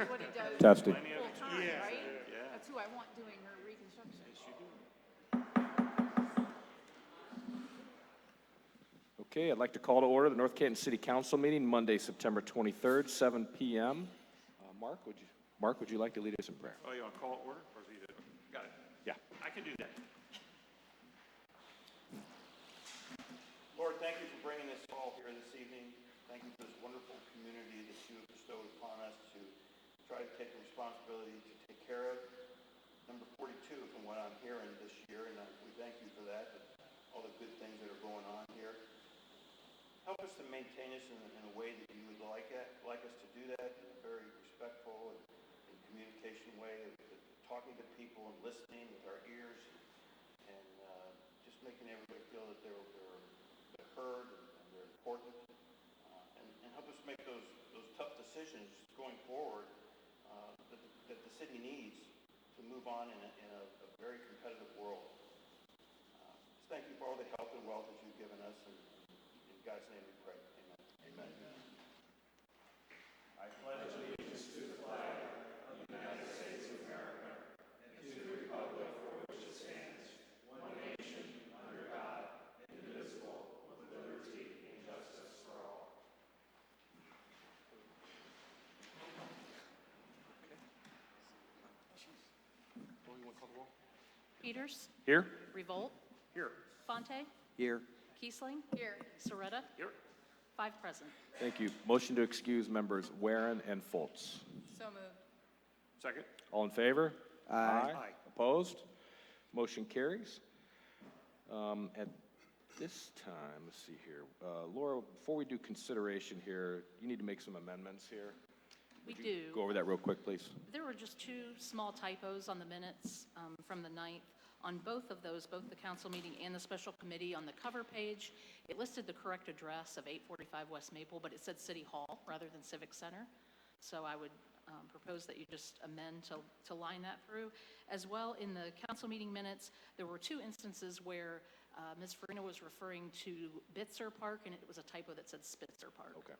what he does Testing. full time, Yeah. right? Yeah. That's who I want doing her reconstruction. Yes, you do. Okay, I'd like to call to order the North Canton City Council meeting Monday, September 23rd, 7 p.m. Mark, would you like to lead us in prayer? Oh, you want to call it order? Or is he got it? Yeah. I can do that. Lord, thank you for bringing us all here this evening. Thank you for this wonderful community that you have bestowed upon us to try to take the responsibility to take care of. Number 42 from what I'm hearing this year, and we thank you for that, but all the good things that are going on here. Help us to maintain us in a way that you would like us to do that in a very respectful and communication way, of talking to people and listening with our ears, and just making everybody feel that they're heard and they're important, and help us make those tough decisions going forward that the city needs to move on in a very competitive world. Just thank you for all the health and wealth that you've given us, and in God's name we pray. Amen. Amen. I pledge allegiance to the flag of the United States of America and to the republic for which it stands, one nation, under God, indivisible, with liberty and justice for all. Peters, Here? Revolt, Here. Fonte, Here. Kiesling, Here. Soretta, Here. 5 present. Thank you. Motion to excuse members Warren and Foltz. So moved. Second. All in favor? Aye. Opposed? Motion carries. At this time, let's see here. Laura, before we do consideration here, you need to make some amendments here. We Would you do. go over that real quick, please? There were just 2 small typos on the minutes from the 9th. On both of those, both the council meeting and the special committee, on the cover page, it listed the correct address of 845 West Maple, but it said City Hall rather than Civic Center. So I would propose that you just amend to line that through. As well, in the council meeting minutes, there were 2 instances where Ms. Farina was referring to Bitzer Park, and it was a typo that said Spitzer Park. Okay.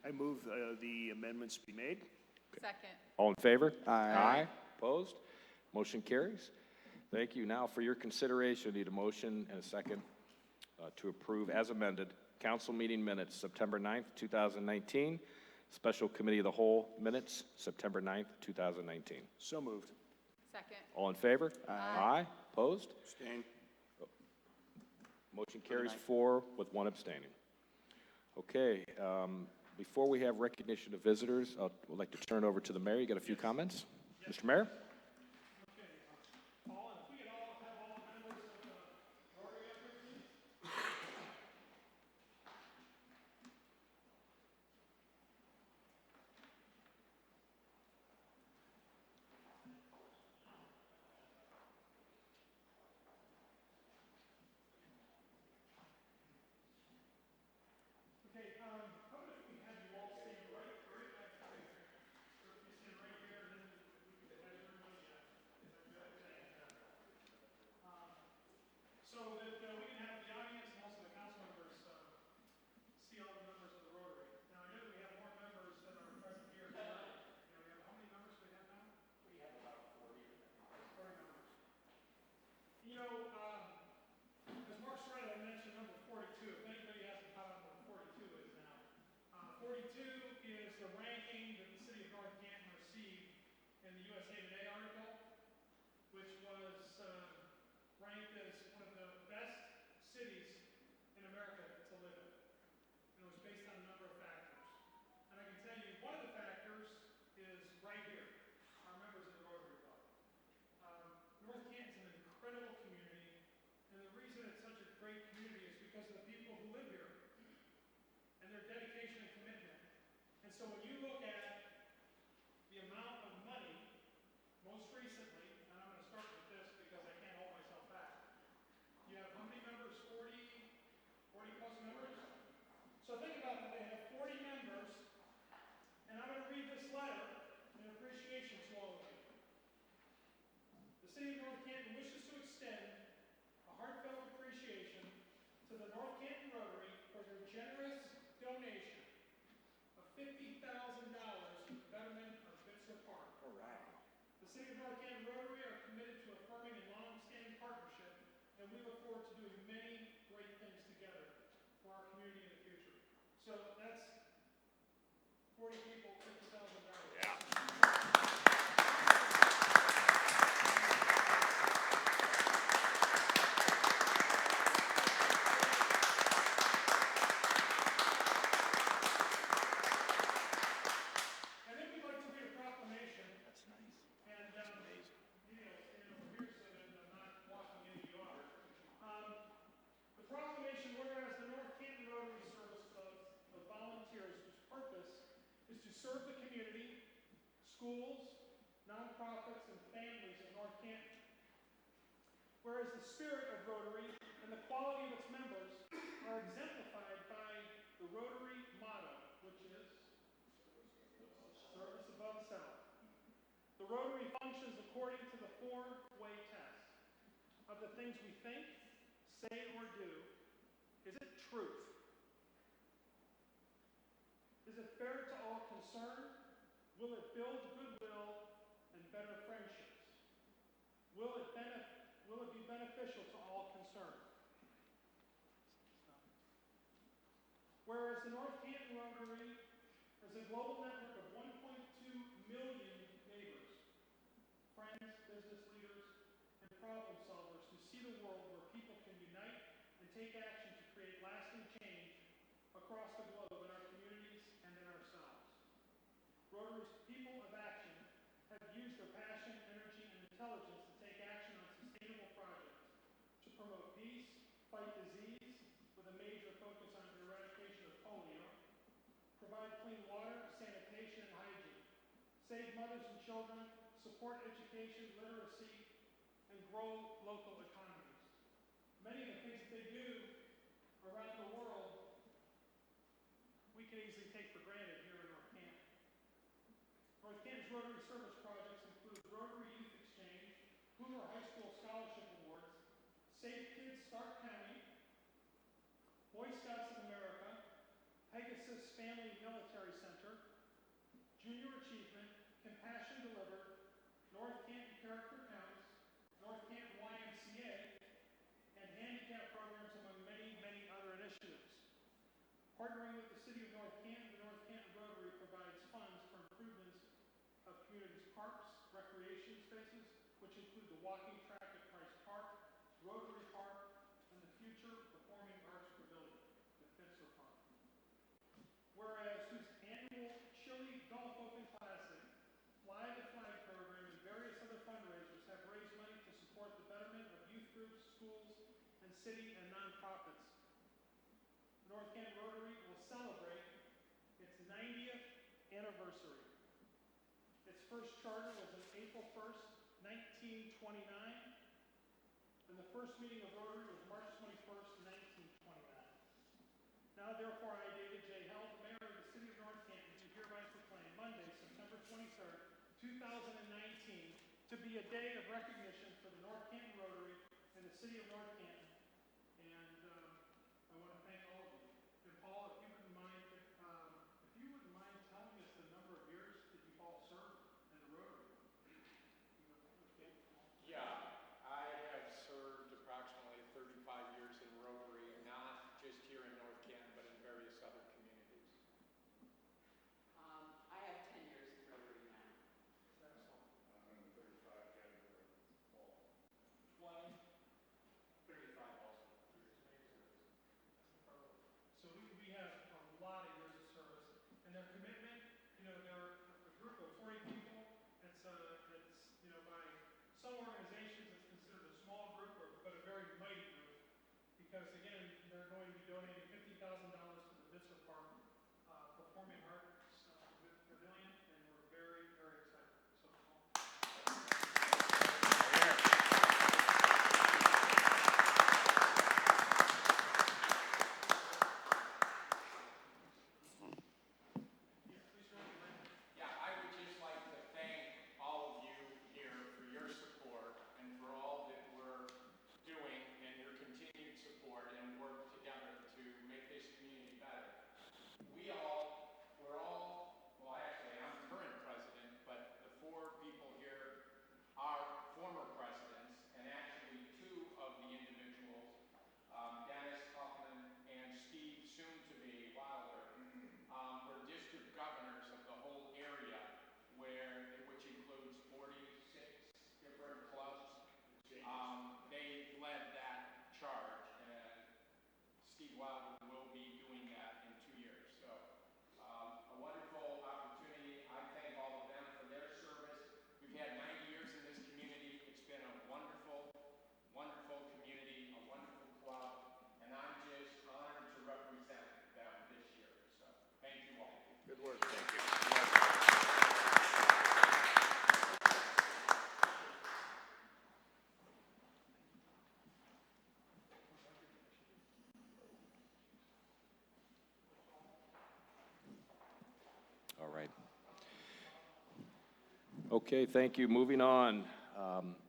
I move the amendments be made. Second. All in favor? Aye. Opposed? Motion carries. Thank you. Now, for your consideration, I need a motion and a second to approve as amended council meeting minutes, September 9th, 2019, special committee of the whole minutes, September 9th, 2019. So moved. Second. All in favor? Aye. Opposed? Abstain. Motion carries 4 with 1 abstaining. Okay, before we have recognition of visitors, I would like to turn over to the mayor. You got a few comments? Mr. Mayor? As Mark Soretta mentioned, number 42, if anybody hasn't caught on what 42 is now, 42 is the ranking that the city of North Canton received in the USA Today article, which was ranked as one of the best cities in America to live in. And it was based on a number of factors. And I can tell you one of the factors is right here, our members of the Rotary Club. North Canton's an incredible community, and the reason it's such a great community is because of the people who live here and their dedication and commitment. And so when you look at the amount of money, most recently, and I'm going to start with this because I can't hold myself back. You have how many members? 40 plus members? So think about that. They have 40 members, and I'm going to read this letter in appreciation to all of you. The City of North Canton wishes to extend a heartfelt appreciation to the North Canton Rotary for their generous donation of $50,000 serve the community, schools, nonprofits, and families in North Canton. Whereas the spirit of Rotary and the quality of its members are exemplified by the Rotary motto, which is service above self. The Rotary functions according to the four-way test of the things we think, say, or do. Is it truth? Is it fair to all concerned? Will it build goodwill and better friendships? Will it be beneficial to all concerned? Whereas the North Canton Rotary is a global network of 1.2 million neighbors, friends, business leaders, and problem solvers who see the world where people can unite and take action to create lasting change across the globe in our communities and in ourselves. Rotary's people of action have used their passion, energy, and intelligence to take action on sustainable projects to promote peace, fight disease, with a major focus on eradication of polio, provide clean water, sanitation, and hygiene, save mothers and children, support education, literacy, and grow local economies. Many of the things that they do around the world, we can easily take for granted here in North Canton. North Canton's Rotary service projects include Rotary Youth Exchange, Hoover High School Scholarship Awards, Safe Kids Stark County, Boy Scouts of America, Pegasus Family Military Center, Junior Achievement, Compassion Delivered, North Canton Character Counts, North Canton YMCA, and handicap programs, among many, many other initiatives. Partnering with the City of North Canton, the North Canton Rotary provides funds for improvements of communities' parks, recreation spaces, which include the walking track at Price Park, Rotary Park, and the future Performing Arts Pavilion at Fencer Park. Whereas whose annual Chili Golf Open Classic, Fly the Flag program, and various other fundraisers have raised money to support the betterment of youth groups, schools, and city and nonprofits. The North Canton Rotary will celebrate its 90th anniversary. Its first charter was on April 1st, 1929, and the first meeting of Rotary was March 21st, 1929. Now, therefore, I, David J. Held, Mayor of the City of North Canton, do hereby proclaim Monday, September 23rd, 2019, to be a day of recognition for the North Canton Rotary and the City of North Canton. And I want to thank all of you. And Paul, if you wouldn't mind telling us the number of years that you've all served in the Rotary. Yeah, I have served approximately 35 years in Rotary, not just here in North Canton, but in various other communities. I have 10 years in Rotary now. Excellent. 20, 35 also. So we have a lot of years of service, and their commitment, they're a group of 40 people. It's by some organizations it's considered a small group, but a very mighty group, because again, they're going to be donating $50,000 to the Vitzer Park Performing Arts Pavilion, and we're very, very excited. So, Yeah, I would just like to thank all of you here for your support and for all that we're doing and your continued support and work together to make this community better. Well, actually, I'm current president, but the four people here are former presidents, and actually two of the individuals, Dennis Huffman and Steve, soon to be Wilder, were district governors of the whole area, which includes 46 different clubs. They led that charge, and Steve Wilder will be doing that in 2 years. So a wonderful opportunity. I thank all of them for their service. We've had 90 years in this community. It's been a wonderful, wonderful community, a wonderful club, and I'm just honored to represent them this year. So thank you all. Good work. Thank you. Okay, thank you. Moving on.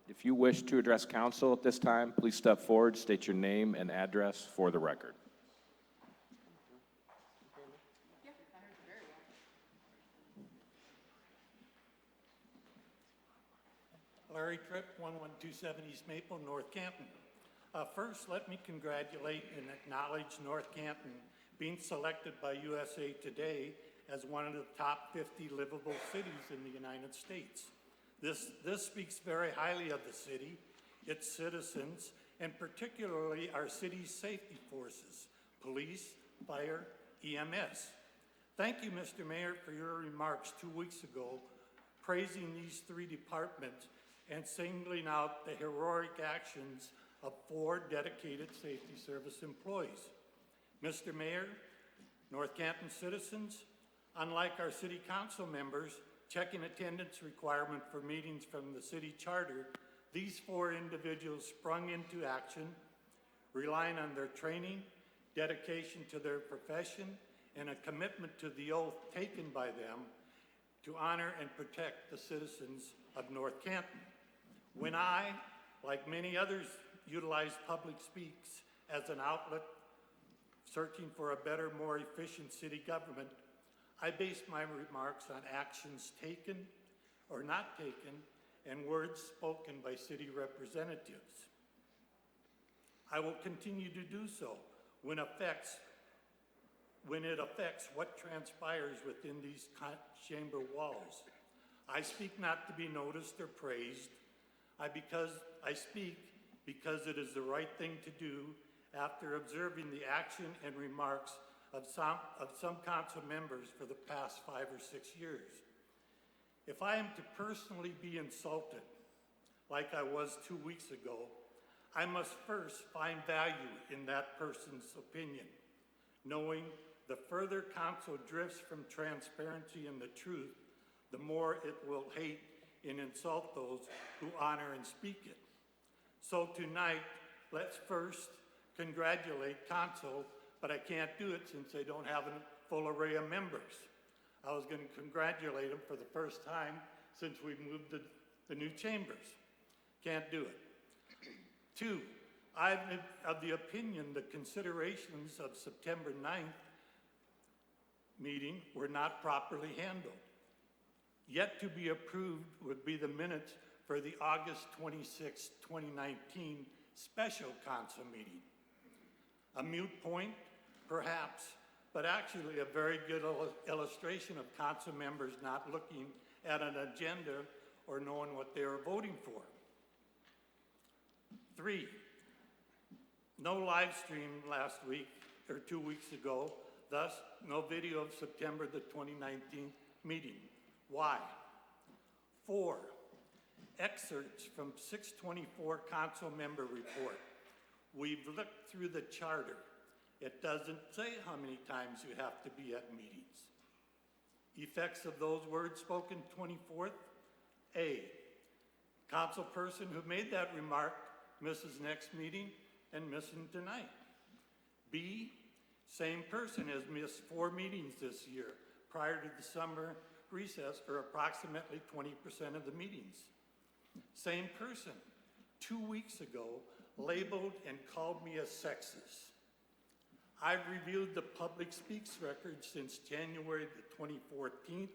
If you wish to address council at this time, please step forward, state your name and address for the record. Larry Tripp, 1127 East Maple, North Canton. First, let me congratulate and acknowledge North Canton being selected by USA Today as one of the top 50 livable cities in the United States. This speaks very highly of the city, its citizens, and particularly our city's safety forces, police, fire, EMS. Thank you, Mr. Mayor, for your remarks 2 weeks ago, praising these three departments and singling out the heroic actions of 4 dedicated safety service employees. Mr. Mayor, North Canton citizens, unlike our city council members, checking attendance requirement for meetings from the city charter, these 4 individuals sprung into action, relying on their training, dedication to their profession, and a commitment to the oath taken by them to honor and protect the citizens of North Canton. When I, like many others, utilize public speaks as an outlet searching for a better, more efficient city government, I base my remarks on actions taken or not taken and words spoken by city representatives. I will continue to do so when it affects what transpires within these chamber walls. I speak not to be noticed or praised. I speak because it is the right thing to do after observing the action and remarks of some council members for the past 5 or 6 years. If I am to personally be insulted, like I was 2 weeks ago, I must first find value in that person's opinion, knowing the further council drifts from transparency and the truth, the more it will hate and insult those who honor and speak it. So tonight, let's first congratulate council, but I can't do it since they don't have a full array of members. I was going to congratulate them for the first time since we moved the new chambers. Can't do it. 2, I'm of the opinion the considerations of September 9th meeting were not properly handled. Yet to be approved would be the minutes for the August 26, 2019 special council meeting. A moot point, perhaps, but actually a very good illustration of council members not looking at an agenda or knowing what they were voting for. 3, no live stream last week or 2 weeks ago, thus no video of September the 2019 meeting. Why? 4, excerpts from 624 council member report. We've looked through the charter. It doesn't say how many times you have to be at meetings. Effects of those words spoken 24th. A, council person who made that remark misses next meeting and missing tonight. B, same person has missed 4 meetings this year prior to the summer recess, or approximately 20% of the meetings. Same person, 2 weeks ago, labeled and called me a sexist. I've reviewed the public speaks record since January the 2014,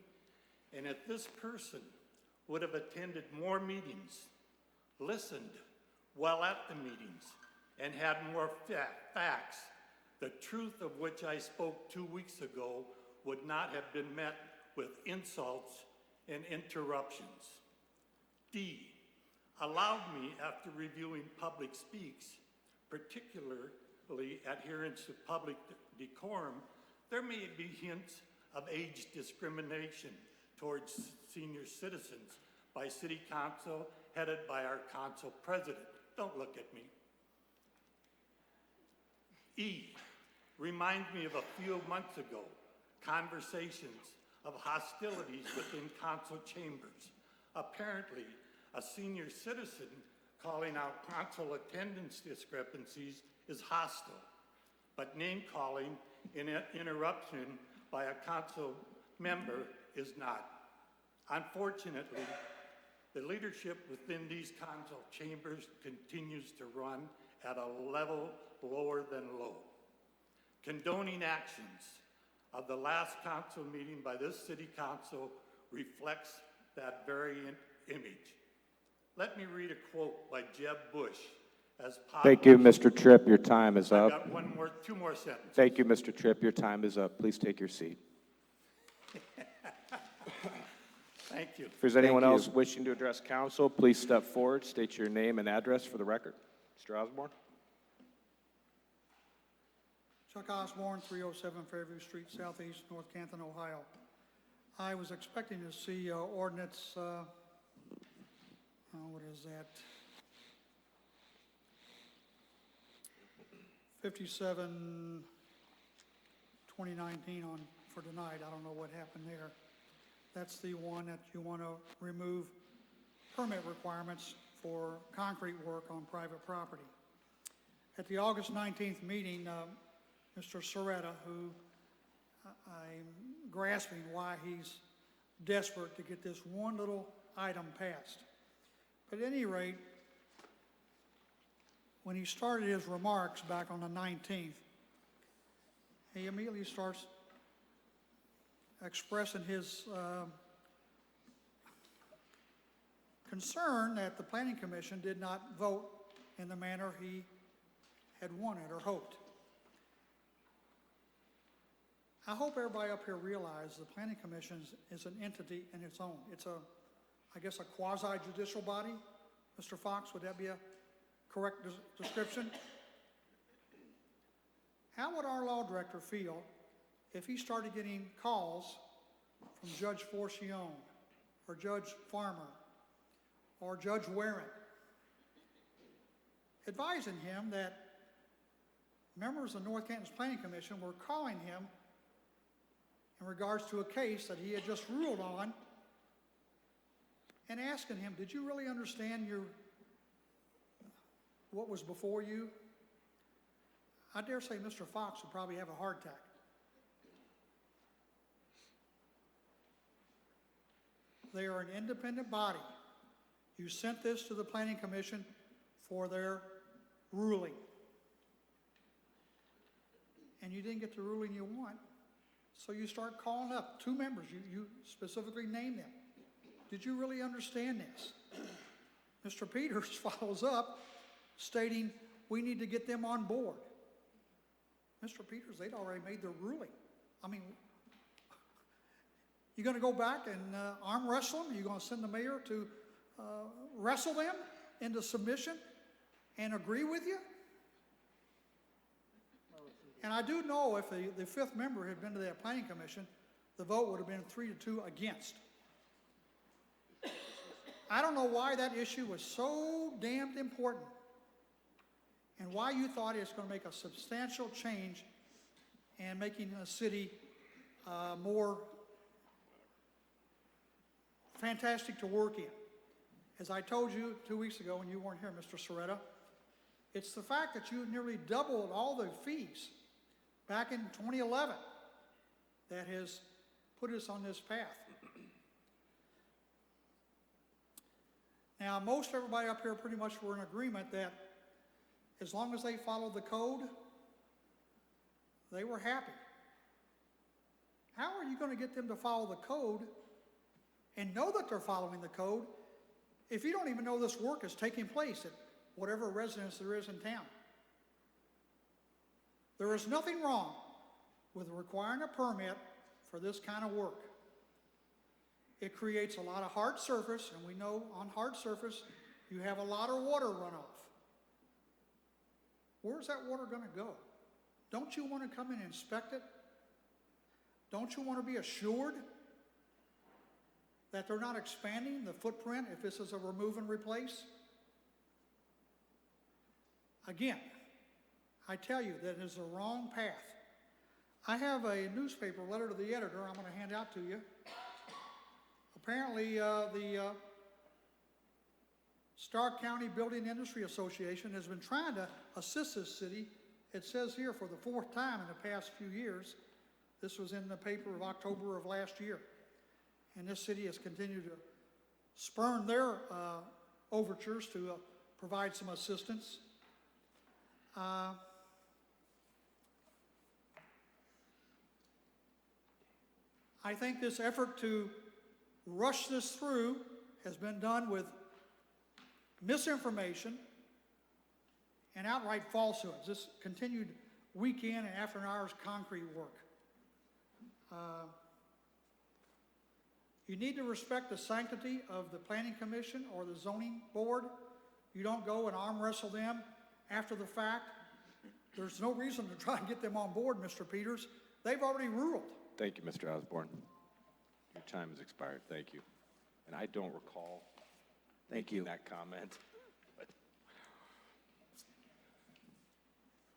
and if this person would have attended more meetings, listened well at the meetings, and had more facts, the truth of which I spoke 2 weeks ago would not have been met with insults and interruptions. D, allowed me, after reviewing public speaks, particularly adherence to public decorum, there may be hints of age discrimination towards senior citizens by city council headed by our council president. Don't look at me. E, remind me of a few months ago, conversations of hostilities within council chambers. Apparently, a senior citizen calling out council attendance discrepancies is hostile, but name-calling and interruption by a council member is not. Unfortunately, The leadership within these council chambers continues to run at a level lower than low. Condoning actions of the last council meeting by this city council reflects that very image. Let me read a quote by Jeb Bush as Thank you, Mr. Tripp. Your time is I've up. got two more sentences. Thank you, Mr. Tripp. Your time is up. Please take your seat. Thank you. If there's anyone else wishing to address council, please step forward, state your name and address for the record. Mr. Osborne? Chuck Osborne, 307 Fairview Street, Southeast, North Canton, Ohio. I was expecting to see ordinance, what is that? 57, 2019 for tonight. I don't know what happened there. That's the one that you want to remove permit requirements for concrete work on private property. At the August 19th meeting, Mr. Soretta, who I'm grasping why he's desperate to get this one little item passed. But at any rate, when he started his remarks back on the 19th, he immediately starts expressing his concern that the Planning Commission did not vote in the manner he had wanted or hoped. I hope everybody up here realizes the Planning Commission is an entity in its own. It's I guess, a quasi-judicial body. Mr. Fox, would that be a correct description? How would our law director feel if he started getting calls from Judge Forcione or Judge Farmer or Judge Warren advising him that members of North Canton's Planning Commission were calling him in regards to a case that he had just ruled on and asking him, did you really understand what was before you? I dare say Mr. Fox would probably have a heart attack. They are an independent body. You sent this to the Planning Commission for their ruling. And you didn't get the ruling you want. So you start calling up two members. You specifically name them. Did you really understand this? Mr. Peters follows up stating we need to get them on board. Mr. Peters, they'd already made their ruling. I mean, you're going to go back and arm wrestle them? You're going to send the mayor to wrestle them into submission and agree with you? And I do know if the fifth member had been to that Planning Commission, the vote would have been 3-2 against. I don't know why that issue was so damned important and why you thought it's going to make a substantial change in making the city more fantastic to work in. As I told you 2 weeks ago when you weren't here, Mr. Soretta, it's the fact that you nearly doubled all the fees back in 2011 that has put us on this path. Now, most everybody up here pretty much were in agreement that as long as they followed the code, they were happy. How are you going to get them to follow the code and know that they're following the code if you don't even know this work is taking place at whatever residence there is in town? There is nothing wrong with requiring a permit for this kind of work. It creates a lot of hard surface, and we know on hard surface you have a lot of water runoff. Where's that water going to go? Don't you want to come and inspect it? Don't you want to be assured that they're not expanding the footprint if this is a remove and replace? Again, I tell you that is the wrong path. I have a newspaper letter to the editor I'm going to hand out to you. Apparently, the Stark County Building Industry Association has been trying to assist this city. It says here for the fourth time in the past few years. This was in the paper of October of last year. And this city has continued to spurned their overtures to provide some assistance. I think this effort to rush this through has been done with misinformation and outright falsehoods. This continued weekend and after-hours concrete work. You need to respect the sanctity of the Planning Commission or the Zoning Board. You don't go and arm wrestle them after the fact. There's no reason to try and get them on board, Mr. Peters. They've already ruled. Thank you, Mr. Osborne. Your time has expired. Thank you. And I don't recall making that comment.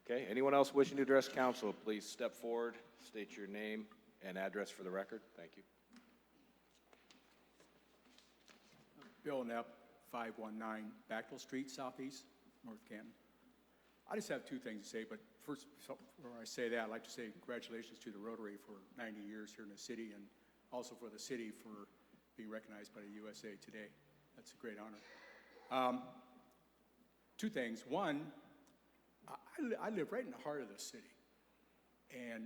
Okay, anyone else wishing to address council, please step forward, state your name and address for the record. Thank you. Bill Knapp, 519 Backwell Street, Southeast, North Canton. I just have two things to say, but first, before I say that, I'd like to say congratulations to the Rotary for 90 years here in the city, and also for the city for being recognized by the USA Today. That's a great honor. Two things. One, I live right in the heart of the city, and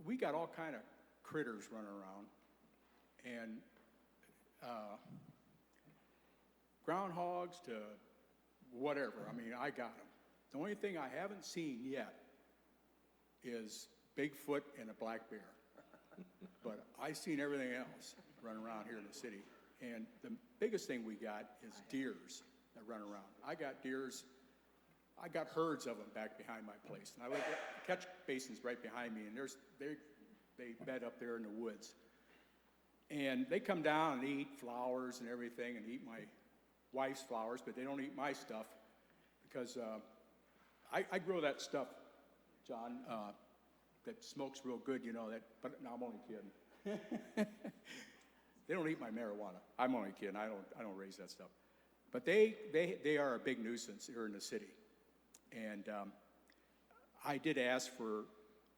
we got all kind of critters running around, and groundhogs to whatever. I mean, I got them. The only thing I haven't seen yet is Bigfoot and a black bear. But I've seen everything else run around here in the city. And the biggest thing we got is deers that run around. I got deers. I got herds of them back behind my place. And I look at catch basins right behind me, and they bed up there in the woods. And they come down and eat flowers and everything and eat my wife's flowers, but they don't eat my stuff because I grow that stuff, John, that smokes real good, you know, but no, I'm only kidding. They don't eat my marijuana. I'm only kidding. I don't raise that stuff. But they are a big nuisance here in the city. And I did ask for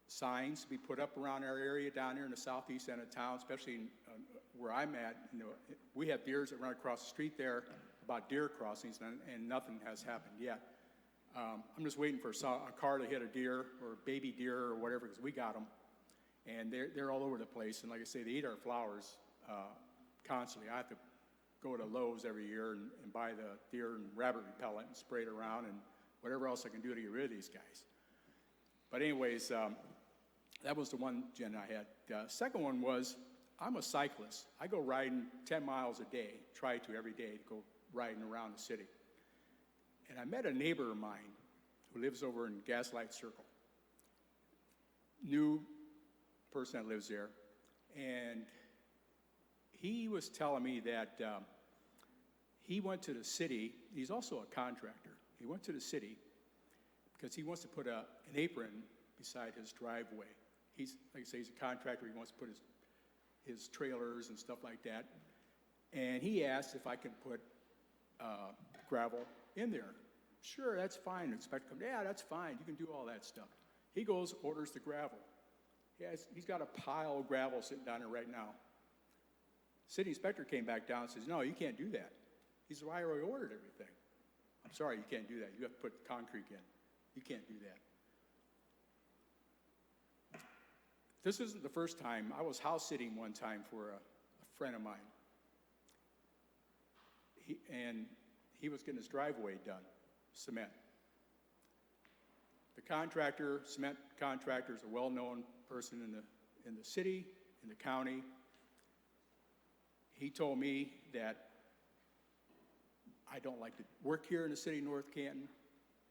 signs to be put up around our area down here in the southeast end of town, especially where I'm at. You know, we have deers that run across the street there about deer crossings, and nothing has happened yet. I'm just waiting for a car to hit a deer or a baby deer or whatever, because we got them, and they're all over the place. And like I say, they eat our flowers constantly. I have to go to Lowe's every year and buy the deer and rabbit repellent and spray it around and whatever else I can do to get rid of these guys. But anyways, that was the one agenda I had. The second one was, I'm a cyclist. I go riding 10 miles a day, try to every day to go riding around the city. And I met a neighbor of mine who lives over in Gaslight Circle. New person that lives there. And he was telling me that he went to the city. He's also a contractor. He went to the city because he wants to put an apron beside his driveway. He's, like I say, he's a contractor. He wants to put his trailers and stuff like that. And he asked if I could put gravel in there. Sure, that's fine. The inspector comes, yeah, that's fine. You can do all that stuff. He goes, orders the gravel. He's got a pile of gravel sitting down there right now. City inspector came back down and says, no, you can't do that. He said, well, I already ordered everything. I'm sorry, you can't do that. You have to put concrete in. You can't do that. This isn't the first time. I was house sitting one time for a friend of mine. He was getting his driveway done, cement. The contractor, cement contractor, is a well-known person in the city, in the county. He told me that I don't like to work here in the city of North Canton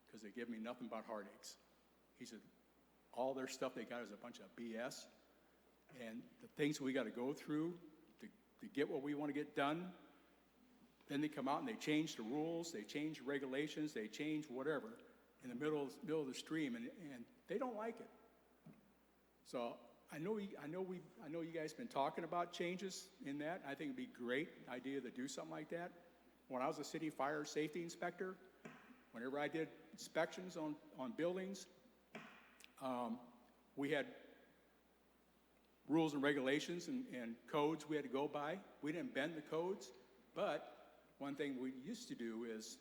because they give me nothing but heartaches. He said, all their stuff they got is a bunch of BS, and the things we got to go through to get what we want to get done, then they come out and they change the rules, they change the regulations, they change whatever in the middle of the stream, and they don't like it. So I know you guys have been talking about changes in that. I think it'd be a great idea to do something like that. When I was a city fire safety inspector, whenever I did inspections on buildings, we had rules and regulations and codes we had to go by. We didn't bend the codes, but one thing we used to do is,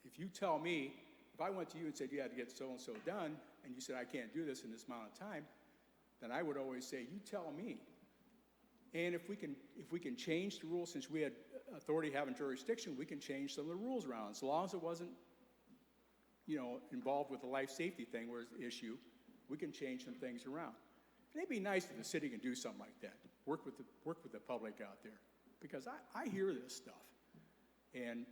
if you tell me, if I went to you and said you had to get so-and-so done, and you said I can't do this in this amount of time, then I would always say, you tell me. And if we can change the rules, since we had authority having jurisdiction, we can change some of the rules around. As long as it wasn't, involved with the life safety thing where it's the issue, we can change some things around. And it'd be nice if the city can do something like that. Work with the public out there. Because I hear this stuff. And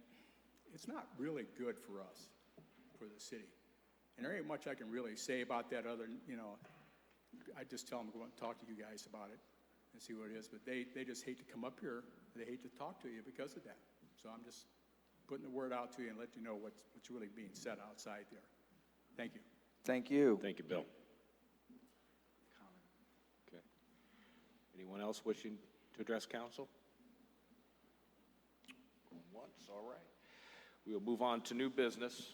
it's not really good for us, for the city. And there ain't much I can really say about that other than, I just tell them to go and talk to you guys about it and see what it is. But they just hate to come up here. They hate to talk to you because of that. So I'm just putting the word out to you and let you know what's really being said outside there. Thank you. Thank you. Thank you, Bill. Okay. Anyone else wishing to address council? Once, all right. We'll move on to new business.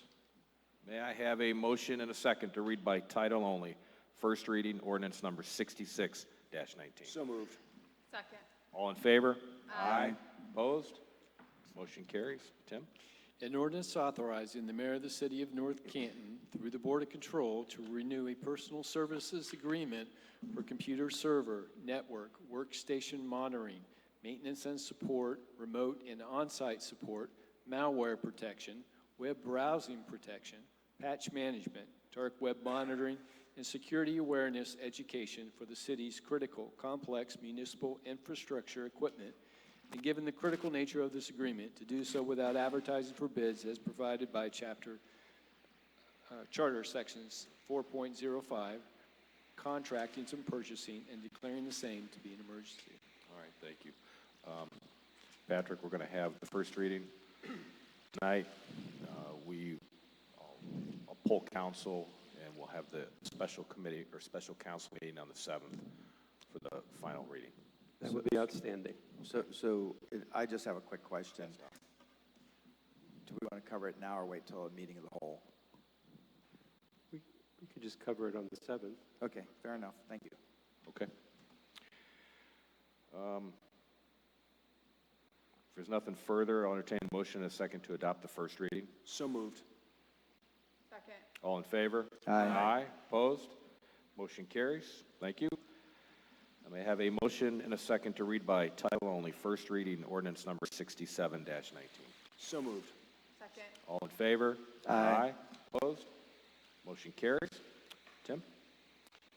May I have a motion and a second to read by title only? First reading, ordinance number 66-19. So moved. Second. All in favor? Aye. Opposed? Motion carries. Tim? An ordinance authorizing the mayor of the city of North Canton through the Board of Control to renew a personal services agreement for computer server, network, workstation monitoring, maintenance and support, remote and on-site support, malware protection, web browsing protection, patch management, dark web monitoring, and security awareness education for the city's critical, complex municipal infrastructure equipment, and given the critical nature of this agreement, to do so without advertising for bids as provided by Charter Sections 4.05, contracting and purchasing, and declaring the same to be an emergency. All right, thank you. Patrick, we're going to have the first reading tonight. I'll poll council, and we'll have the special committee or special council meeting on the 7th for the final reading. That would be outstanding. So I just have a quick question. Do we want to cover it now or wait till a meeting of the whole? We could just cover it on the 7th. Okay, fair enough. Thank you. Okay. If there's nothing further, I'll entertain a motion and a second to adopt the first reading. So moved. Second. All in favor? Aye. Aye. Opposed? Motion carries. Thank you. I may have a motion and a second to read by title only. First reading, ordinance number 67-19. So moved. Second. All in favor? Aye. Opposed? Motion carries. Tim?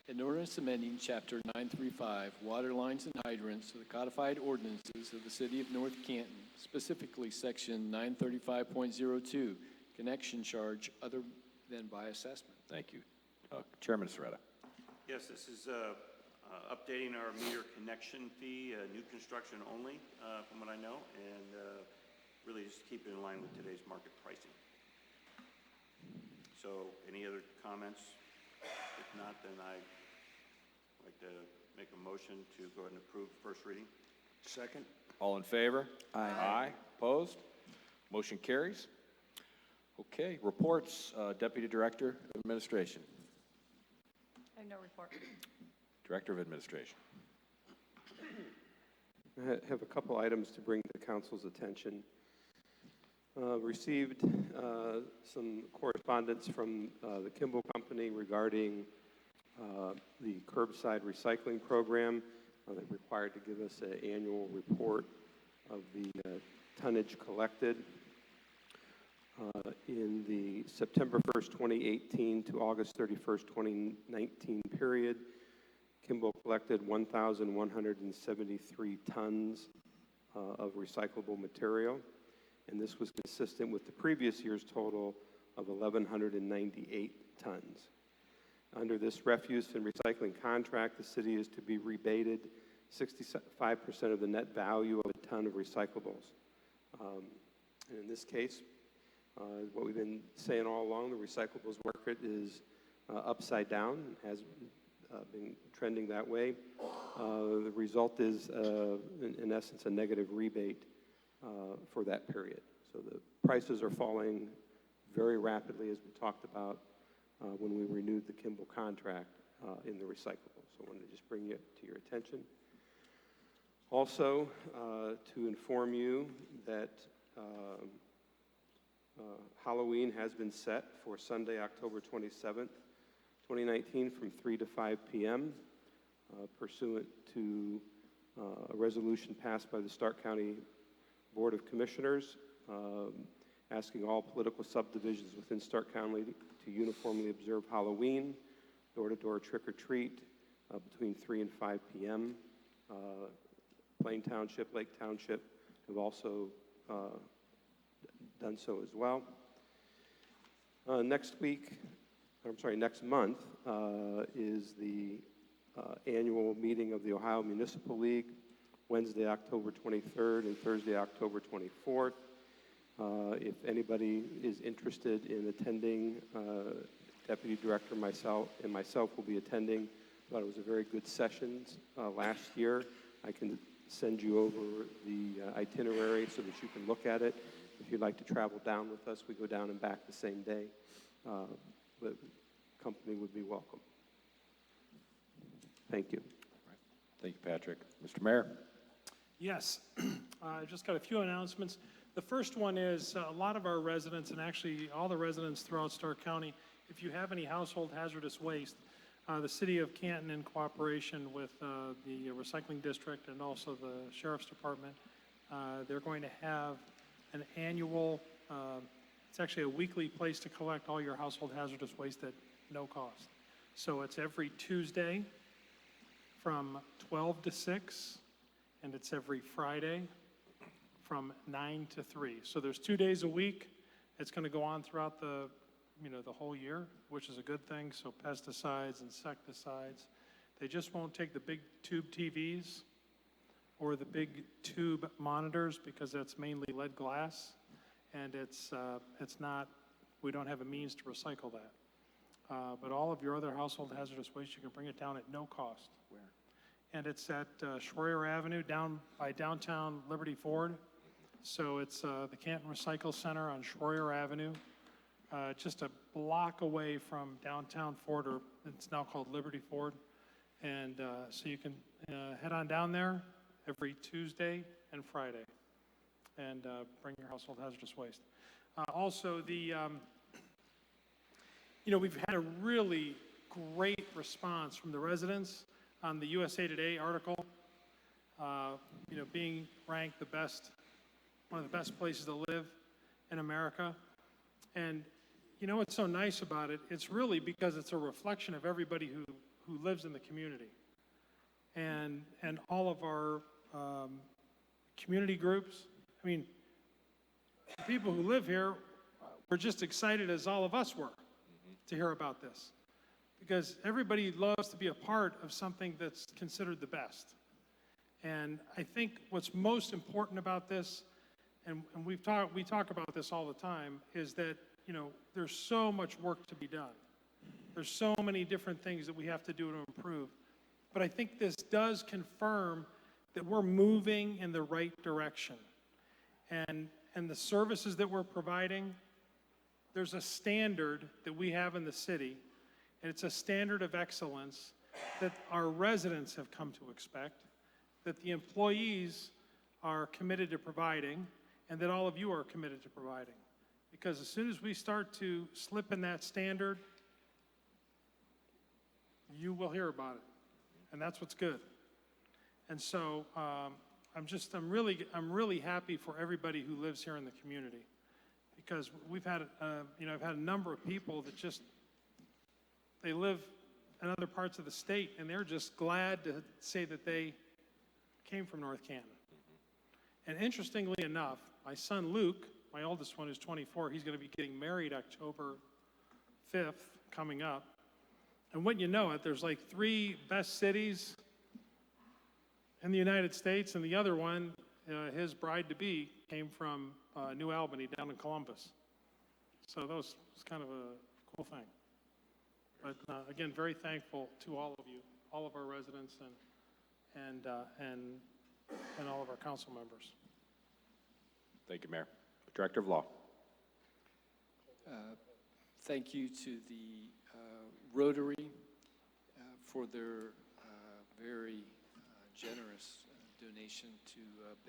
An ordinance amending Chapter 935, Water Lines and Hydrants of the Codified Ordinances of the City of North Canton, specifically Section 935.02, connection charge other than by assessment. Thank you. Chairman Serrata. Yes, this is updating our meter connection fee, new construction only, from what I know, and really just keep it in line with today's market pricing. So any other comments? If not, then I'd like to make a motion to go ahead and approve first reading. Second. All in favor? Aye. Aye. Opposed? Motion carries. Okay, reports. Deputy Director of Administration. I have no report. Director of Administration. I have a couple items to bring to council's attention. Received some correspondence from the Kimball Company regarding the curbside recycling program. They're required to give us an annual report of the tonnage collected. In the September 1st, 2018 to August 31st, 2019 period, Kimball collected 1,173 tons of recyclable material, and this was consistent with the previous year's total of 1,198 tons. Under this refuse and recycling contract, the city is to be rebated 65% of the net value of a ton of recyclables. And in this case, what we've been saying all along, the recyclables market is upside down, has been trending that way. The result is, in essence, a negative rebate for that period. So the prices are falling very rapidly, as we talked about when we renewed the Kimball contract. in the recyclable. So I wanted to just bring it to your attention. Also, to inform you that Halloween has been set for Sunday, October 27th, 2019, from 3 to 5 p.m. Pursuant to a resolution passed by the Stark County Board of Commissioners, asking all political subdivisions within Stark County to uniformly observe Halloween, door-to-door trick-or-treat between 3 and 5 p.m. Plain Township, Lake Township have also done so as well. Next month is the annual meeting of the Ohio Municipal League, Wednesday, October 23rd and Thursday, October 24th. If anybody is interested in attending, Deputy Director myself will be attending. Thought it was a very good session last year. I can send you over the itinerary so that you can look at it. If you'd like to travel down with us, we go down and back the same day. The company would be welcome. Thank you. Thank you, Patrick. Mr. Mayor? Yes, I just got a few announcements. The first one is a lot of our residents, and actually all the residents throughout Stark County, if you have any household hazardous waste, the City of Canton, in cooperation with the Recycling District and also the Sheriff's Department, they're going to have an annual, it's actually a weekly place to collect all your household hazardous waste at no cost. So it's every Tuesday from 12 to 6, and it's every Friday from 9 to 3. So there's 2 days a week. It's going to go on throughout the whole year, which is a good thing. So pesticides, insecticides. They just won't take the big tube TVs or the big tube monitors because that's mainly lead glass, and it's not, we don't have a means to recycle that. But all of your other household hazardous waste, you can bring it down at no cost. Where? And it's at Schroyer Avenue down by downtown Liberty Ford. So it's the Canton Recycle Center on Schroyer Avenue, just a block away from downtown Ford, or it's now called Liberty Ford. And so you can head on down there every Tuesday and Friday and bring your household hazardous waste. Also, we've had a really great response from the residents on the USA Today article, being ranked the best, one of the best places to live in America. And you know what's so nice about it? It's really because it's a reflection of everybody who lives in the community. And all of our community groups. I mean, the people who live here were just excited as all of us were to hear about this. Because everybody loves to be a part of something that's considered the best. And I think what's most important about this, and we talk about this all the time, is that, there's so much work to be done. There's so many different things that we have to do to improve. But I think this does confirm that we're moving in the right direction. And the services that we're providing, there's a standard that we have in the city, and it's a standard of excellence that our residents have come to expect, that the employees are committed to providing, and that all of you are committed to providing. Because as soon as we start to slip in that standard, you will hear about it. And that's what's good. And so I'm really happy for everybody who lives here in the community, because we've had, I've had a number of people that they live in other parts of the state, and they're just glad to say that they came from North Canton. And interestingly enough, my son Luke, my oldest one, who's 24, he's going to be getting married October 5th, coming up. And wouldn't you know it, there's like 3 best cities in the United States, and the other one, his bride-to-be, came from New Albany down in Columbus. So that was kind of a cool thing. But again, very thankful to all of you, all of our residents, and all of our council members. Thank you, Mayor. Director of Law. Thank you to the Rotary for their very generous donation to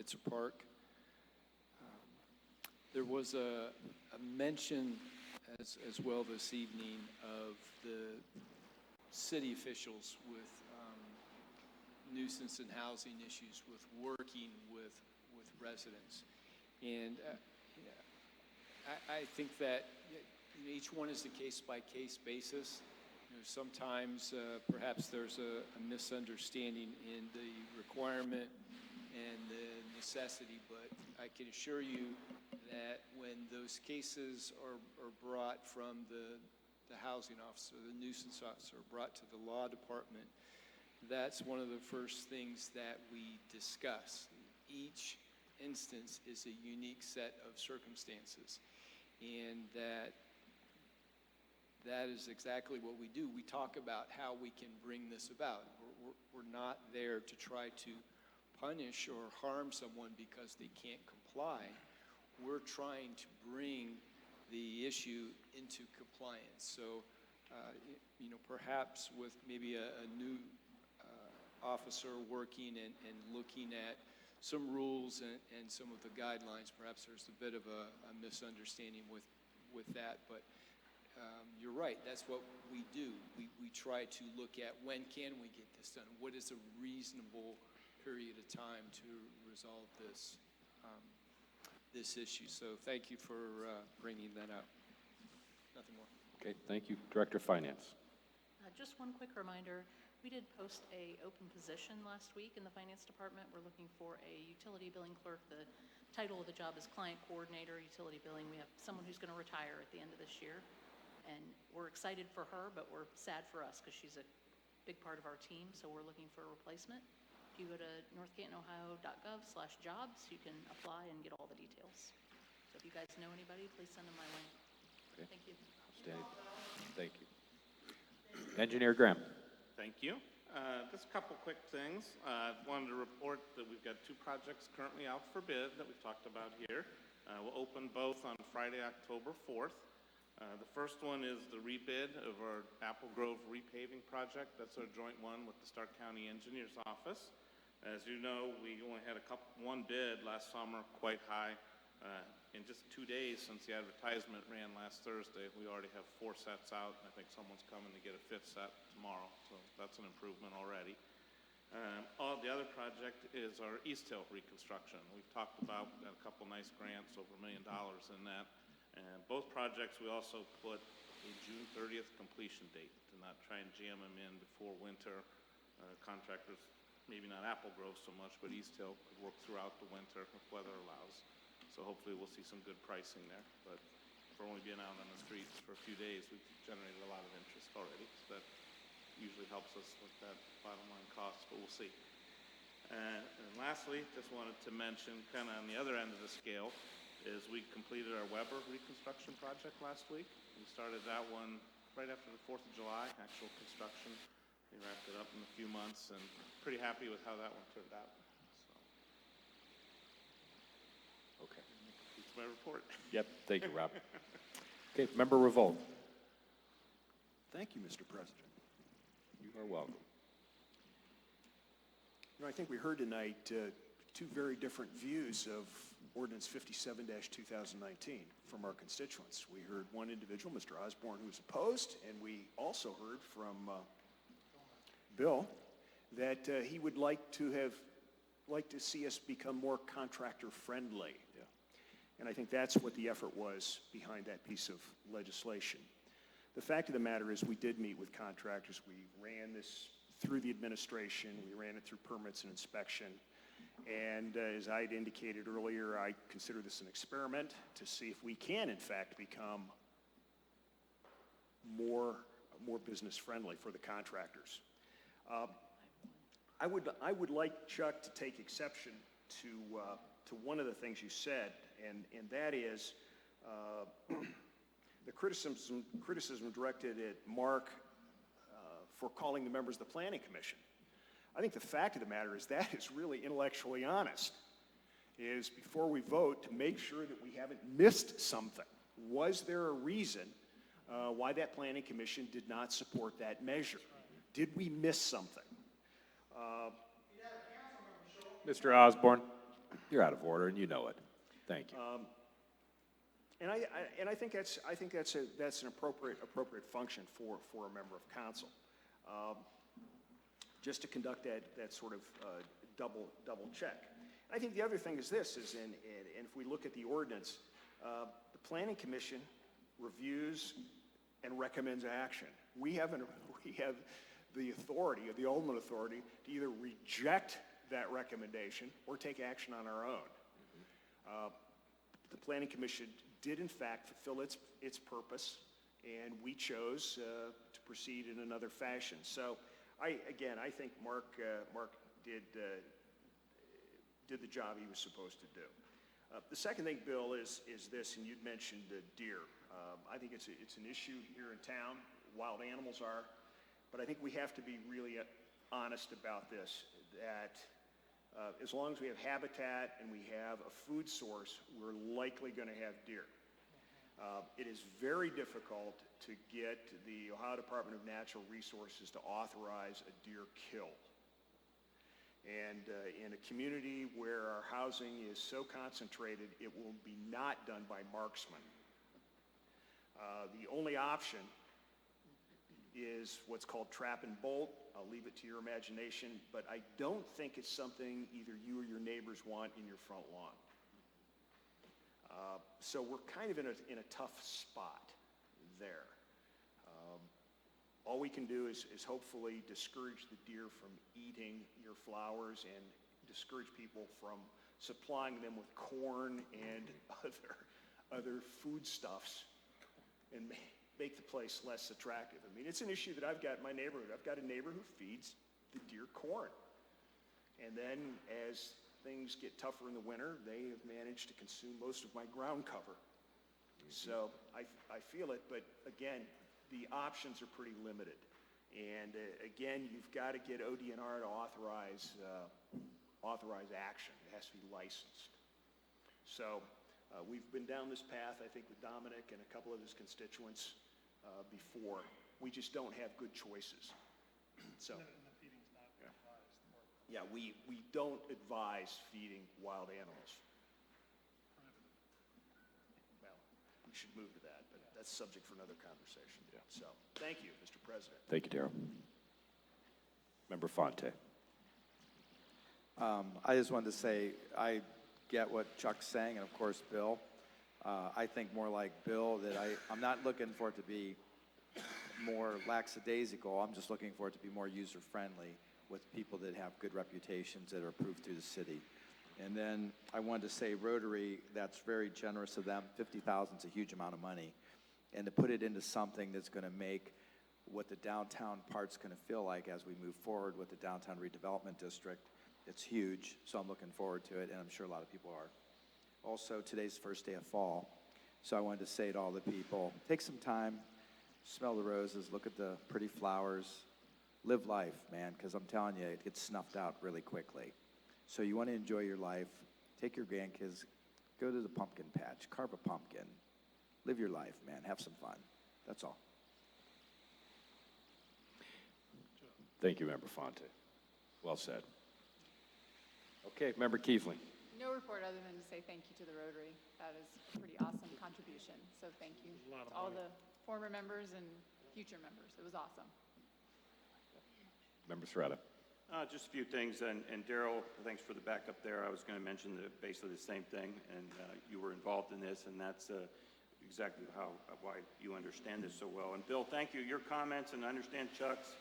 Bitzer Park. There was a mention as well this evening of the city officials with nuisance and housing issues, with working with residents. And I think that each one is a case-by-case basis. Sometimes perhaps there's a misunderstanding in the requirement and the necessity, but I can assure you that when those cases are brought from the housing officer, the nuisance officer, brought to the law department, that's one of the first things that we discuss. Each instance is a unique set of circumstances, and that is exactly what we do. We talk about how we can bring this about. We're not there to try to punish or harm someone because they can't comply. We're trying to bring the issue into compliance. So, perhaps with maybe a new officer working and looking at some rules and some of the guidelines, perhaps there's a bit of a misunderstanding with that. But you're right, that's what we do. We try to look at when can we get this done? What is a reasonable period of time to resolve this issue? So thank you for bringing that up. Nothing more. Okay, thank you. Director of Finance. Just one quick reminder, we did post a open position last week in the Finance Department. We're looking for a utility billing clerk. The title of the job is Client Coordinator, Utility Billing. We have someone who's going to retire at the end of this year, and we're excited for her, but we're sad for us because she's a big part of our team, so we're looking for a replacement. If you go to northcantanohio.gov/jobs, you can apply and get all the details. So if you guys know anybody, please send them my way. Okay. Thank you. Outstanding. Thank you. Engineer Graham. Thank you. Just a couple quick things. Wanted to report that we've got 2 projects currently out for bid that we've talked about here. We'll open both on Friday, October 4th. The first one is the rebid of our Apple Grove repaving project. That's our joint one with the Stark County Engineers Office. As you know, we only had one bid last summer, quite high. In just 2 days since the advertisement ran last Thursday, we already have 4 sets out. I think someone's coming to get a 5th set tomorrow, so that's an improvement already. The other project is our East Hill reconstruction. We've talked about a couple nice grants, over $1 million in that. And both projects, we also put a June 30th completion date to not try and jam them in before winter. Contractors, maybe not Apple Grove so much, but East Hill could work throughout the winter if weather allows. So hopefully we'll see some good pricing there. But for only being out on the streets for a few days, we've generated a lot of interest already. So that usually helps us with that bottom line cost, but we'll see. And lastly, just wanted to mention, kind of on the other end of the scale, is we completed our Weber reconstruction project last week. We started that one right after the 4th of July, actual construction. We wrapped it up in a few months, and pretty happy with how that one turned out. Okay. That's my report. Yep, thank you, Rob. Okay, Member Revolt. Thank you, Mr. President. You are welcome. I think we heard tonight 2 very different views of Ordinance 57-2019 from our constituents. We heard one individual, Mr. Osborne, who was opposed, and we also heard from Bill that he would like to see us become more contractor friendly. Yeah. And I think that's what the effort was behind that piece of legislation. The fact of the matter is we did meet with contractors. We ran this through the administration. We ran it through permits and inspection. And as I had indicated earlier, I consider this an experiment to see if we can, in fact, become more business friendly for the contractors. I would like Chuck to take exception to one of the things you said, and that is the criticism directed at Mark for calling the members of the Planning Commission. I think the fact of the matter is that is really intellectually honest, is before we vote to make sure that we haven't missed something. Was there a reason why that Planning Commission did not support that measure? Did we miss something? Mr. Osborne, you're out of order, and you know it. Thank you. And I think that's an appropriate function for a member of council, just to conduct that sort of double check. I think the other thing is this and if we look at the ordinance, the Planning Commission reviews and recommends action. We have the authority, the ultimate authority, to either reject that recommendation or take action on our own. The Planning Commission did in fact fulfill its purpose, and we chose to proceed in another fashion. So I think Mark did the job he was supposed to do. The second thing, Bill, is this, and you'd mentioned deer. I think it's an issue here in town. Wild animals are, but I think we have to be really honest about this, that as long as we have habitat and we have a food source, we're likely going to have deer. It is very difficult to get the Ohio Department of Natural Resources to authorize a deer kill. And in a community where our housing is so concentrated, it will be not done by marksmen. The only option is what's called trap and bolt. I'll leave it to your imagination, but I don't think it's something either you or your neighbors want in your front lawn. So we're kind of in a tough spot there. All we can do is hopefully discourage the deer from eating your flowers and discourage people from supplying them with corn and other foodstuffs and make the place less attractive. I mean, it's an issue that I've got in my neighborhood. I've got a neighbor who feeds the deer corn. And then as things get tougher in the winter, they have managed to consume most of my ground cover. So I feel it, but again, the options are pretty limited. And again, you've got to get ODNR to authorize action. It has to be licensed. So we've been down this path, I think, with Dominic and a couple of his constituents before. We just don't have good choices. So, yeah, we don't advise feeding wild animals. Well, we should move to that, but that's subject for another conversation. Yeah. So, thank you, Mr. President. Thank you, Darrell. Member Fonte. I just wanted to say, I get what Chuck's saying, and of course, Bill. I think more like Bill, that I'm not looking for it to be more lackadaisical. I'm just looking for it to be more user-friendly with people that have good reputations that are approved through the city. And then I wanted to say Rotary, that's very generous of them. $50,000 is a huge amount of money. And to put it into something that's going to make what the downtown part's going to feel like as we move forward with the downtown redevelopment district, it's huge. So I'm looking forward to it, and I'm sure a lot of people are. Also, today's the first day of fall. So I wanted to say to all the people, take some time, smell the roses, look at the pretty flowers, live life, man, because I'm telling you, it gets snuffed out really quickly. So you want to enjoy your life, take your grandkids, go to the pumpkin patch, carve a pumpkin, live your life, man, have some fun. That's all. Thank you, Member Fonte. Well said. Okay, Member Keithling. No report other than to say thank you to the Rotary. That is a pretty awesome contribution, so thank you to all the former members and future members. It was awesome. Member Serrata. Just a few things, and Darrell, thanks for the backup there. I was going to mention basically the same thing, and you were involved in this, and that's exactly why you understand this so well. And Bill, thank you. Your comments, and I understand Chuck's.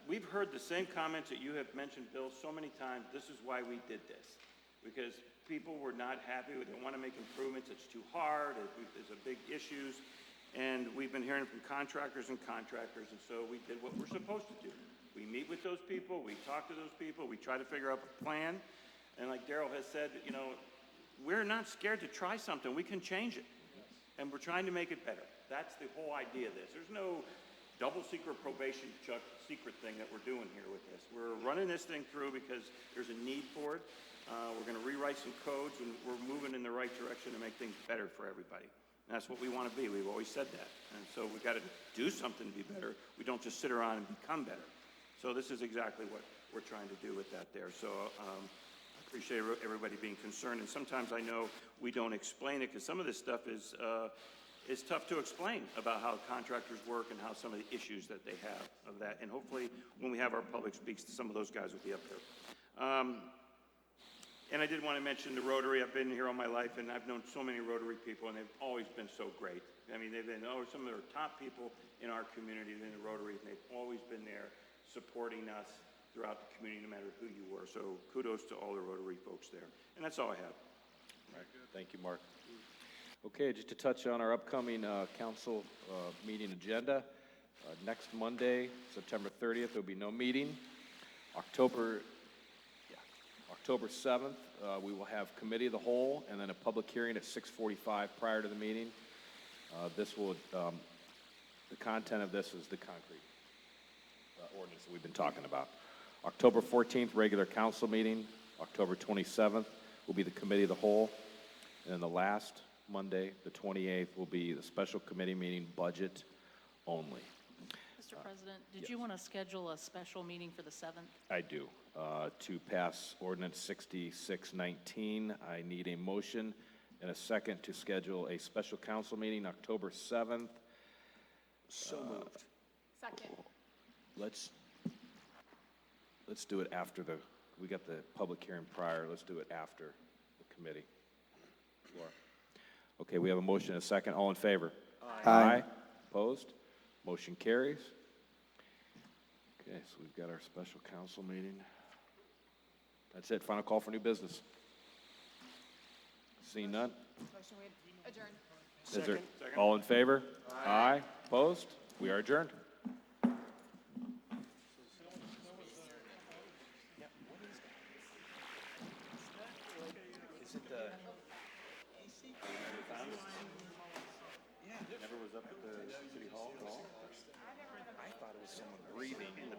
We've heard the same comments that you have mentioned, Bill, so many times. This is why we did this, because people were not happy. They want to make improvements. It's too hard. There's a big issues. And we've been hearing from contractors, and so we did what we're supposed to do. We meet with those people, we talk to those people, we try to figure out a plan. And like Darrell has said, we're not scared to try something. We can change it. And we're trying to make it better. That's the whole idea of this. There's no double secret probation, Chuck, secret thing that we're doing here with this. We're running this thing through because there's a need for it. We're going to rewrite some codes, and we're moving in the right direction to make things better for everybody. And that's what we want to be. We've always said that. And so we've got to do something to be better. We don't just sit around and become better. So this is exactly what we're trying to do with that there. So I appreciate everybody being concerned. And sometimes I know we don't explain it because some of this stuff is tough to explain about how contractors work and how some of the issues that they have of that. And hopefully when we have our public speaks, some of those guys will be up there. And I did want to mention the Rotary. I've been here all my life, and I've known so many Rotary people, and they've always been so great. I mean, they've been some of the top people in our community in the Rotary, and they've always been there supporting us throughout the community, no matter who you were. So kudos to all the Rotary folks there. And that's all I have. All right, thank you, Mark. Okay, just to touch on our upcoming council meeting agenda. Next Monday, September 30th, there will be no meeting. October 7th, we will have committee of the whole and then a public hearing at 6:45 prior to the meeting. The content of this is the concrete ordinance that we've been talking about. October 14th, regular council meeting. October 27th will be the committee of the whole. And then the last Monday, the 28th, will be the special committee meeting, budget only. Mr. President, did you want to schedule a special meeting for the 7th? I do. To pass ordinance 6619, I need a motion and a second to schedule a special council meeting October 7th. So moved. Second. Let's do it after we got the public hearing prior. Let's do it after the committee. Laura. Okay, we have a motion and a second. All in favor? Aye. Opposed? Motion carries. Okay, so we've got our special council meeting. That's it. Final call for new business. Seeing none? Motion we adjourn. Is there, all in favor? Aye. Opposed? We are adjourned. Is it never was up at the city hall at all? I thought it was someone breathing in the back.